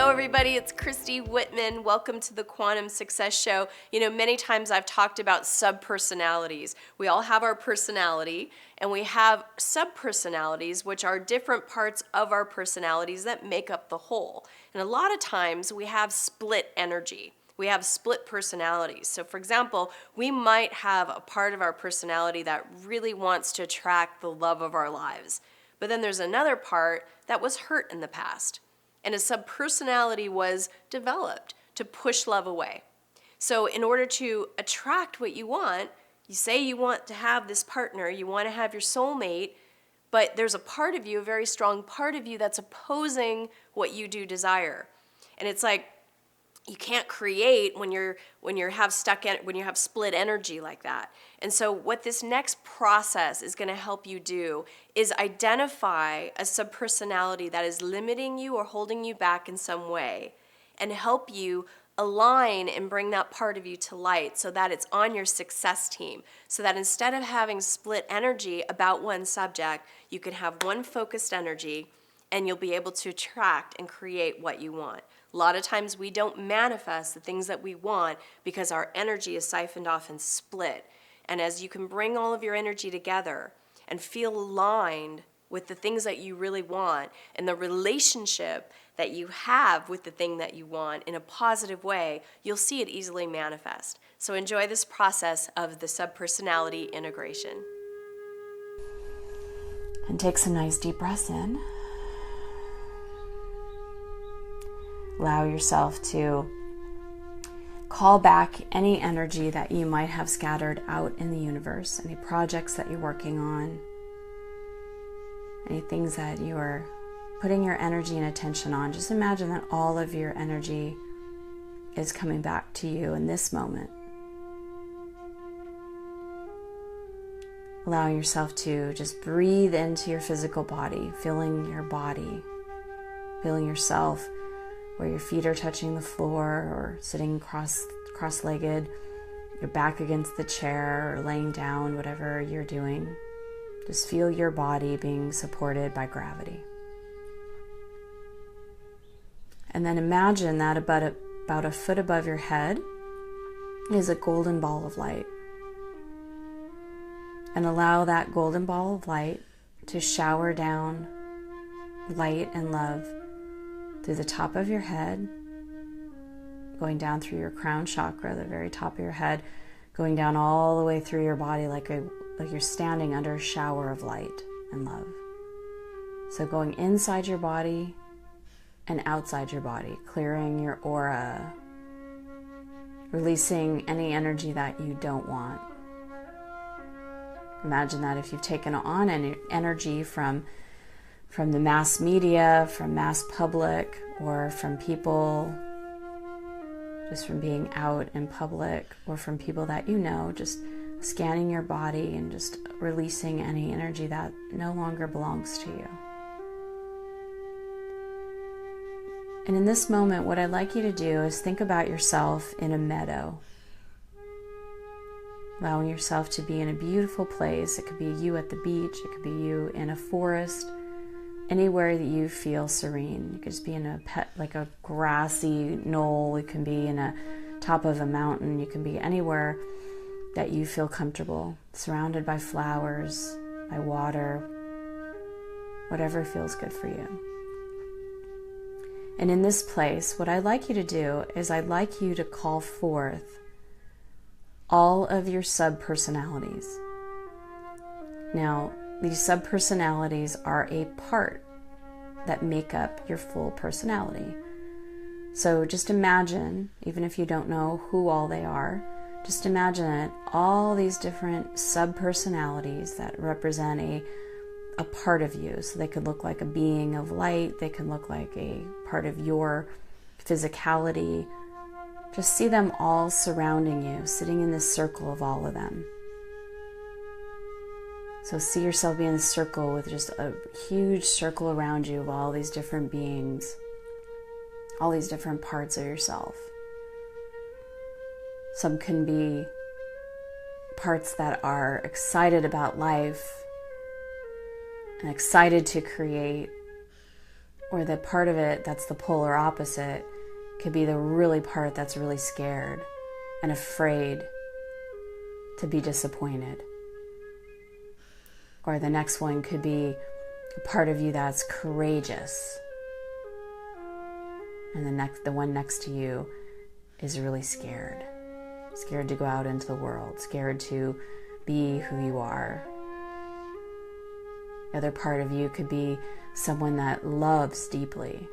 Hello everybody, it's Christy Whitman. Welcome to the Quantum Success Show. You know, many times I've talked about subpersonalities. We all have our personality, and we have subpersonalities, which are different parts of our personalities that make up the whole. And a lot of times we have split energy. We have split personalities. So for example, we might have a part of our personality that really wants to attract the love of our lives. But then there's another part that was hurt in the past. And a subpersonality was developed to push love away. So in order to attract what you want, you say you want to have this partner, you want to have your soulmate, but there's a part of you, a very strong part of you that's opposing what you do desire. And it's like you can't create when you have split energy like that. And so what this next process is going to help you do is identify a subpersonality that is limiting you or holding you back in some way, and help you align and bring that part of you to light so that it's on your success team. So that instead of having split energy about one subject, you can have one focused energy and you'll be able to attract and create what you want. A lot of times we don't manifest the things that we want because our energy is siphoned off and split. And as you can bring all of your energy together and feel aligned with the things that you really want and the relationship that you have with the thing that you want in a positive way, you'll see it easily manifest. So enjoy this process of the subpersonality integration. And take some nice deep breaths in. Allow yourself to call back any energy that you might have scattered out in the universe, any projects that you're working on, any things that you are putting your energy and attention on. Just imagine that all of your energy is coming back to you in this moment. Allowing yourself to just breathe into your physical body, feeling your body, feeling yourself, where your feet are touching the floor or sitting cross-legged, your back against the chair or laying down, whatever you're doing. Just feel your body being supported by gravity. And then imagine that about a foot above your head is a golden ball of light. And allow that golden ball of light to shower down light and love through the top of your head, going down through your crown chakra, the very top of your head, going down all the way through your body like you're standing under a shower of light and love. So going inside your body and outside your body, clearing your aura, releasing any energy that you don't want. Imagine that if you've taken on any energy from the mass media, from mass public, or from people, just from being out in public, or from people that you know, just scanning your body and just releasing any energy that no longer belongs to you. And in this moment, what I'd like you to do is think about yourself in a meadow. Allowing yourself to be in a beautiful place. It could be you at the beach, it could be you in a forest, anywhere that you feel serene. You could just be in a grassy knoll. It can be in a top of a mountain. You can be anywhere that you feel comfortable, surrounded by flowers, by water, whatever feels good for you. And in this place, what I'd like you to do is I'd like you to call forth all of your subpersonalities. Now, these subpersonalities are a part that make up your full personality. So just imagine, even if you don't know who all they are, just imagine all these different subpersonalities that represent a part of you. So they could look like a being of light, they can look like a part of your physicality. Just see them all surrounding you, sitting in this circle of all of them. So see yourself being in a circle with just a huge circle around you of all these different beings, all these different parts of yourself. Some can be parts that are excited about life and excited to create Or the part of it that's the polar opposite could be the really part that's really scared and afraid to be disappointed. Or the next one could be a part of you that's courageous. And the one next to you is really scared. Scared to go out into the world, scared to be who you are. The other part of you could be someone that loves deeply.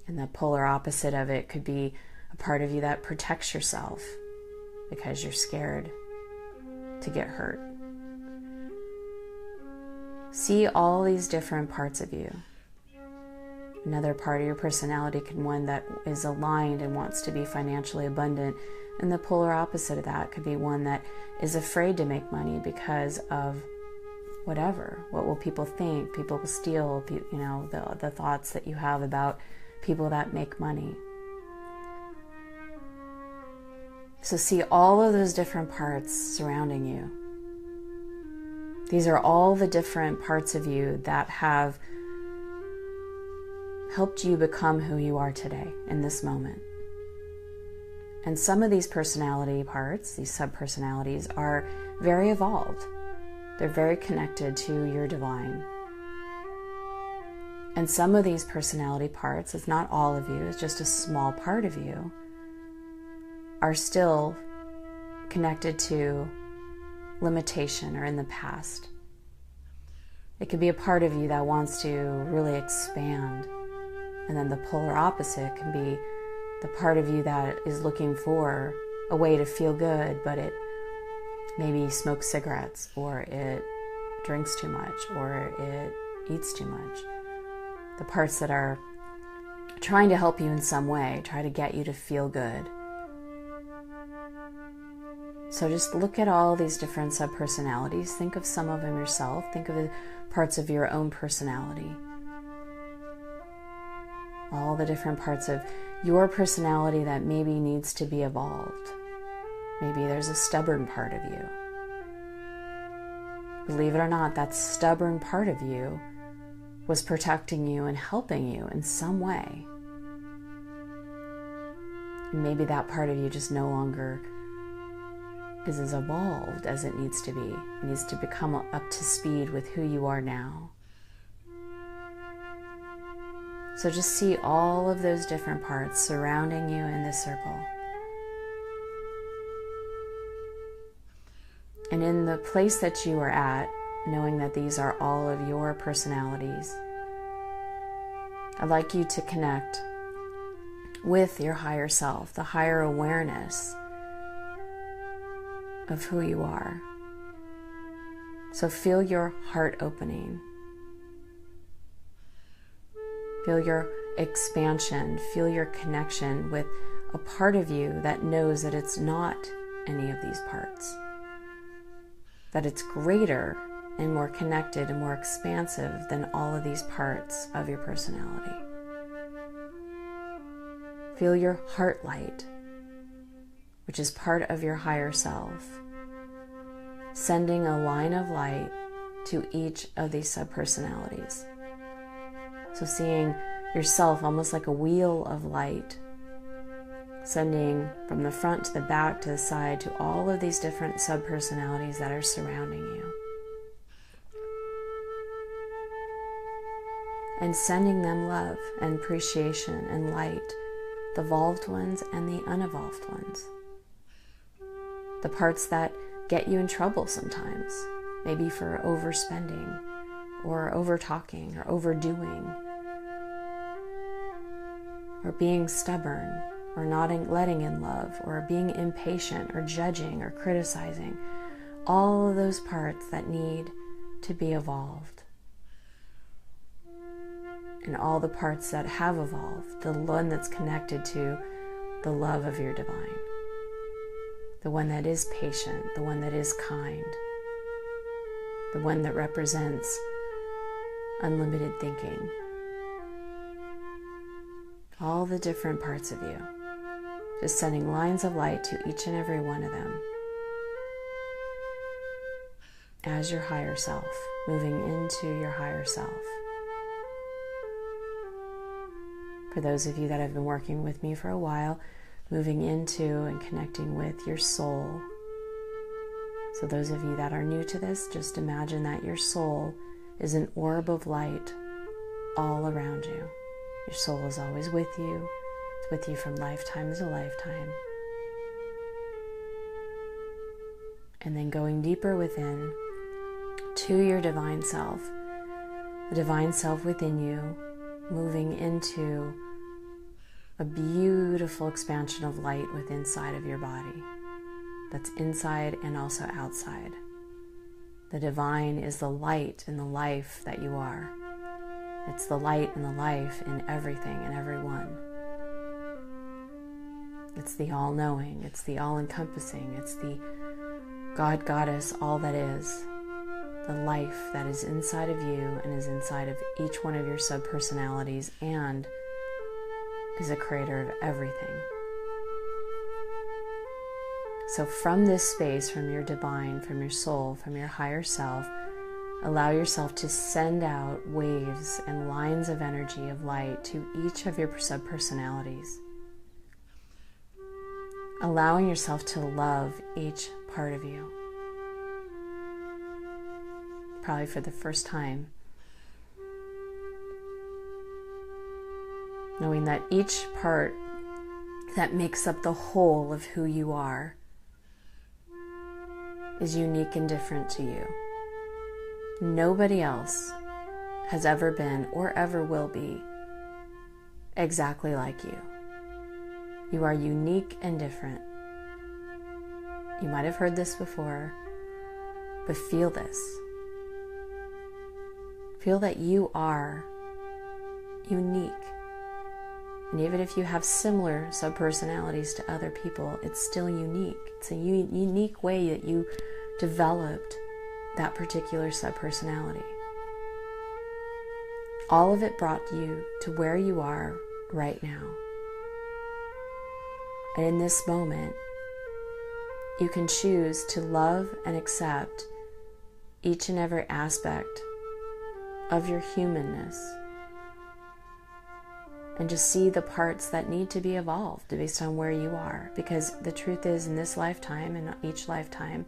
And the polar opposite of it could be a part of you that protects yourself because you're scared to get hurt. See all these different parts of you. Another part of your personality can be one that is aligned and wants to be financially abundant. And the polar opposite of that could be one that is afraid to make money because of whatever. What will people think? People will steal, the thoughts that you have about people that make money. So see all of those different parts surrounding you. These are all the different parts of you that have helped you become who you are today in this moment. And some of these personality parts, these subpersonalities, are very evolved. They're very connected to your divine. And some of these personality parts, it's not all of you, it's just a small part of you, are still connected to limitation or in the past. It could be a part of you that wants to really expand. And then the polar opposite can be the part of you that is looking for a way to feel good, but it maybe smokes cigarettes, or it drinks too much, or it eats too much. The parts that are trying to help you in some way, try to get you to feel good. So just look at all these different subpersonalities. Think of some of them yourself. Think of the parts of your own personality. All the different parts of your personality that maybe needs to be evolved. Maybe there's a stubborn part of you. Believe it or not, that stubborn part of you was protecting you and helping you in some way. And maybe that part of you just no longer is as evolved as it needs to be. It needs to become up to speed with who you are now. So just see all of those different parts surrounding you in this circle. And in the place that you are at, knowing that these are all of your personalities, I'd like you to connect with your higher self, the higher awareness of who you are. So feel your heart opening. Feel your expansion. Feel your connection with a part of you that knows that it's not any of these parts. That it's greater and more connected and more expansive than all of these parts of your personality. Feel your heart light, which is part of your higher self, sending a line of light to each of these subpersonalities. So seeing yourself almost like a wheel of light, sending from the front to the back to the side to all of these different subpersonalities that are surrounding you. And sending them love and appreciation and light, the evolved ones and the unevolved ones. The parts that get you in trouble sometimes, maybe for overspending or over-talking or overdoing, or being stubborn, or not letting in love, or being impatient, or judging, or criticizing. All of those parts that need to be evolved. And all the parts that have evolved, the one that's connected to the love of your divine. The one that is patient, the one that is kind. The one that represents unlimited thinking. All the different parts of you. Just sending lines of light to each and every one of them. As your higher self, moving into your higher self. For those of you that have been working with me for a while, moving into and connecting with your soul. So those of you that are new to this, just imagine that your soul is an orb of light all around you. Your soul is always with you. It's with you from lifetime to lifetime. And then going deeper within to your divine self. The divine self within you, moving into a beautiful expansion of light within inside of your body. That's inside and also outside. The divine is the light and the life that you are. It's the light and the life in everything and everyone. It's the all-knowing, it's the all-encompassing, it's the God, Goddess, all that is. The life that is inside of you and is inside of each one of your subpersonalities and is a creator of everything. So from this space, from your divine, from your soul, from your higher self, allow yourself to send out waves and lines of energy of light to each of your subpersonalities. Allowing yourself to love each part of you. Probably for the first time. Knowing that each part that makes up the whole of who you are is unique and different to you. Nobody else has ever been or ever will be exactly like you. You are unique and different. You might have heard this before, but feel this. Feel that you are unique. And even if you have similar subpersonalities to other people, it's still unique. It's a unique way that you developed that particular subpersonality. All of it brought you to where you are right now. And in this moment, you can choose to love and accept each and every aspect of your humanness and just see the parts that need to be evolved based on where you are. Because the truth is, in this lifetime and each lifetime,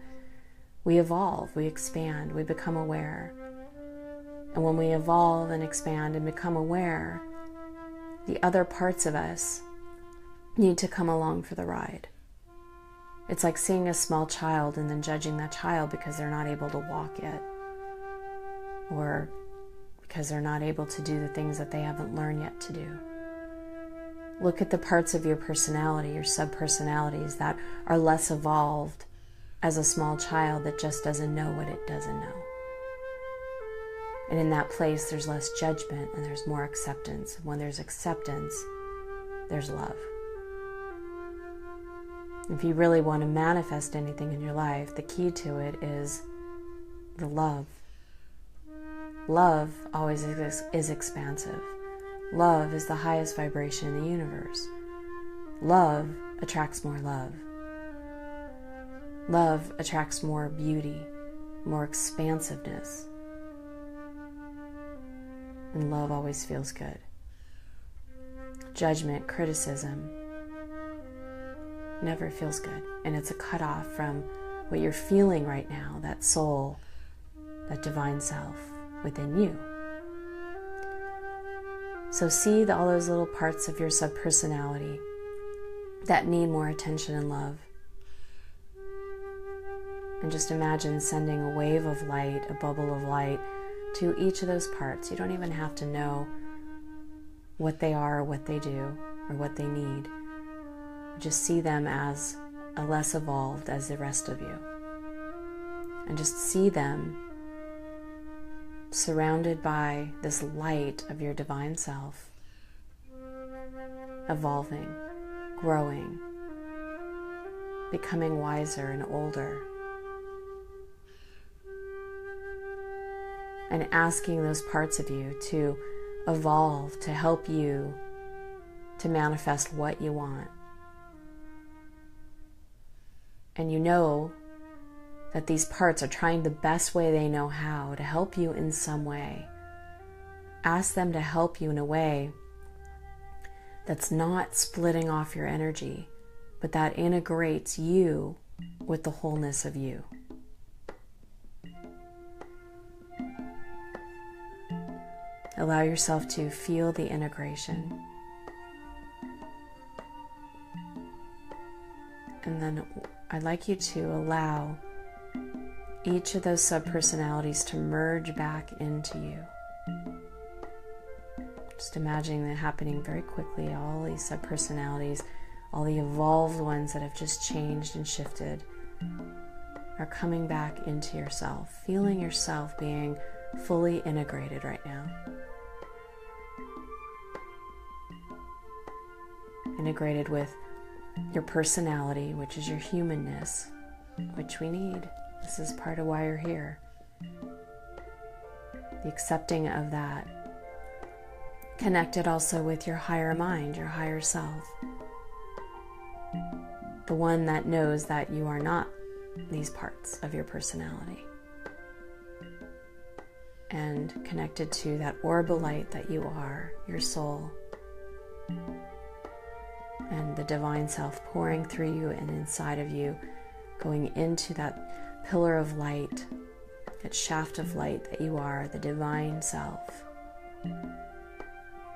we evolve, we expand, we become aware. And when we evolve and expand and become aware, the other parts of us need to come along for the ride. It's like seeing a small child and then judging that child because they're not able to walk yet, or because they're not able to do the things that they haven't learned yet to do. Look at the parts of your personality, your subpersonalities that are less evolved as a small child that just doesn't know what it doesn't know. And in that place, there's less judgment and there's more acceptance. When there's acceptance, there's love. If you really want to manifest anything in your life, the key to it is the love. Love always is expansive. Love is the highest vibration in the universe. Love attracts more love. Love attracts more beauty, more expansiveness. And love always feels good. Judgment, criticism, never feels good. And it's a cutoff from what you're feeling right now, that soul, that divine self within you. So see all those little parts of your subpersonality that need more attention and love. And just imagine sending a wave of light, a bubble of light, to each of those parts. You don't even have to know what they are, or what they do, or what they need. Just see them as a less evolved as the rest of you. And just see them surrounded by this light of your divine self, evolving, growing, becoming wiser and older, and asking those parts of you to evolve, to help you to manifest what you want. And you know that these parts are trying the best way they know how to help you in some way. Ask them to help you in a way that's not splitting off your energy, but that integrates you with the wholeness of you. Allow yourself to feel the integration. And then I'd like you to allow each of those subpersonalities to merge back into you. Just imagining that happening very quickly. All these subpersonalities, all the evolved ones that have just changed and shifted, are coming back into yourself, feeling yourself being fully integrated right now. Integrated with your personality, which is your humanness, which we need. This is part of why you're here. The accepting of that. Connected also with your higher mind, your higher self. The one that knows that you are not these parts of your personality. And connected to that orb of light that you are, your soul. And the divine self pouring through you and inside of you, going into that pillar of light, that shaft of light that you are, the divine self.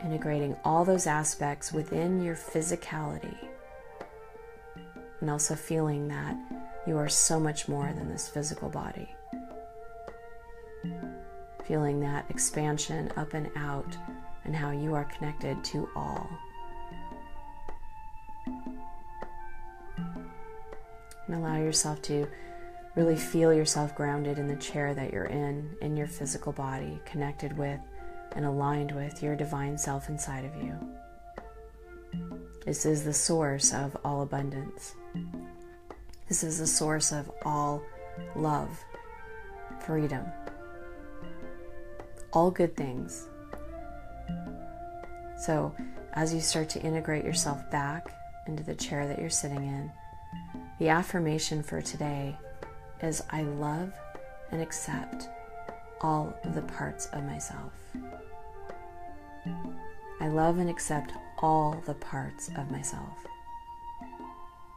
Integrating all those aspects within your physicality. And also feeling that you are so much more than this physical body. Feeling that expansion up and out and how you are connected to all. And allow yourself to really feel yourself grounded in the chair that you're in your physical body, connected with and aligned with your divine self inside of you. This is the source of all abundance. This is the source of all love, freedom, all good things. So as you start to integrate yourself back into the chair that you're sitting in, the affirmation for today is I love and accept all of the parts of myself. I love and accept all the parts of myself.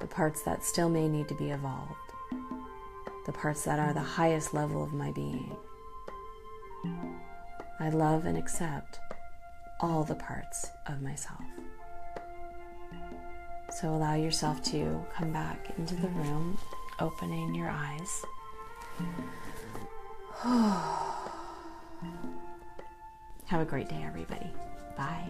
The parts that still may need to be evolved. The parts that are the highest level of my being. I love and accept all the parts of myself. So allow yourself to come back into the room, opening your eyes. Have a great day, everybody. Bye.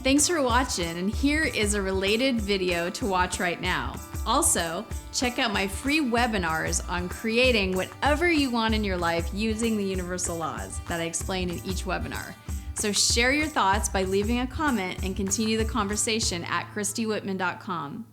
Thanks for watching, and here is a related video to watch right now. Also, check out my free webinars on creating whatever you want in your life using the universal laws that I explain in each webinar. So share your thoughts by leaving a comment and continue the conversation at ChristyWhitman.com.